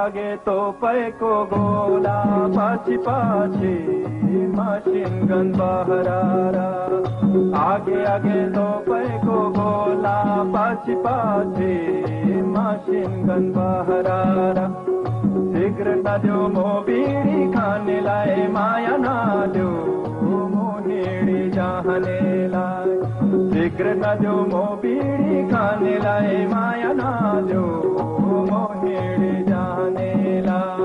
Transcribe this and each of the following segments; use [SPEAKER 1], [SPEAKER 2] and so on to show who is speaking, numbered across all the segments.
[SPEAKER 1] आगे तोपैको गोला पछि पछि मसिन गन बहरारा आगे तोपैको गोला पछि पछि मसिन गन बहरारा सिगरेट नद्यो मो बिडी खानेलाई माया नद्यो मोहिडी चाहनेलाई सिगरेट नद्यो मो बिडी खानेलाई माया नद्यो मोहिडी चाहनेलाई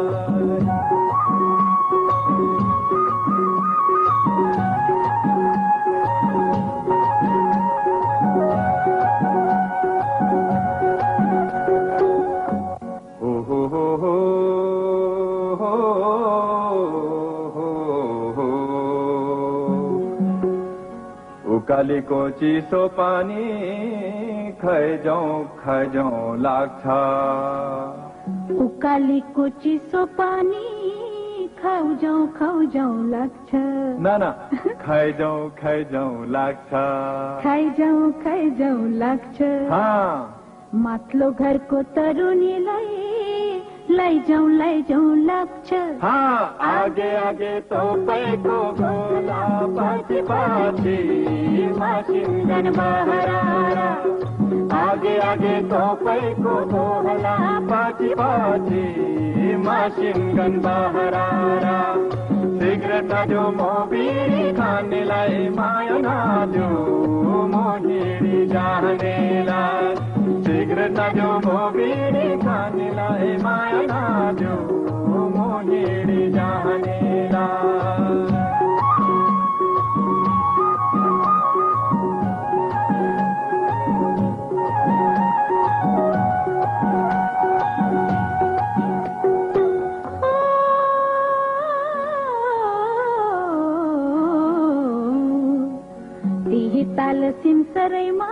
[SPEAKER 1] उकालीको चिसो पानी खैजौं लाग्छ
[SPEAKER 2] उकालीको चिसो पानी खौजौं लाग्छ
[SPEAKER 1] ना खैजौं लाग्छ
[SPEAKER 2] खैजौं लाग्छ माथिल्लो घरको तरुनीलाई लैजाउँ लाग्छ
[SPEAKER 1] आगे तोपैको गोला पछि पछि मसिन गन बहरारा आगे तोपैको गोला पछि पछि मसिन गन बहरारा सिगरेट नद्यो मो बिडी खानेलाई माया नद्यो मोहिडी चाहनेलाई सिगरेट नद्यो मो बिडी खानेलाई माया नद्यो मोहिडी चाहनेलाई
[SPEAKER 2] ताल सिमसरैमा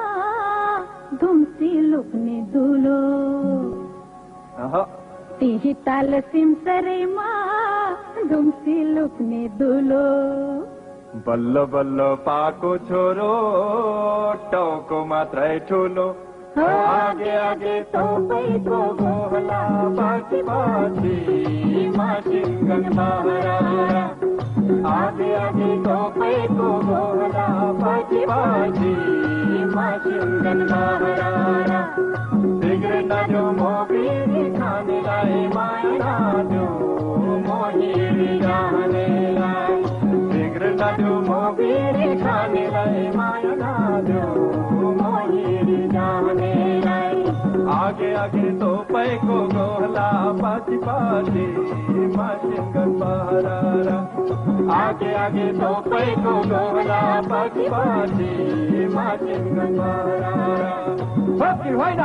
[SPEAKER 2] धुम्सी लुक्ने दुलो त्यही ताल सिमसरैमा धुम्सी लुक्ने दुलो
[SPEAKER 1] बल्ल बल्ल पाको छोरो टाउको मात्रै ठुलो आगे तोपैको गोला पछि पछि मसिन गन बहरारा आगे तोपैको गोला पछि पछि मसिन गन बहरारा सिगरेट नद्यो मो बिडी खानेलाई माया नद्यो मोहिडी चाहनेलाई सिगरेट नद्यो मो बिडी खानेलाई माया नद्यो मोहिडी चाहनेलाई आगे तोपैको गोला पछि पछि मसिन गन बहरारा आगे तोपैको गोला पछि पछि मसिन गन बहरारा भक्ति होइन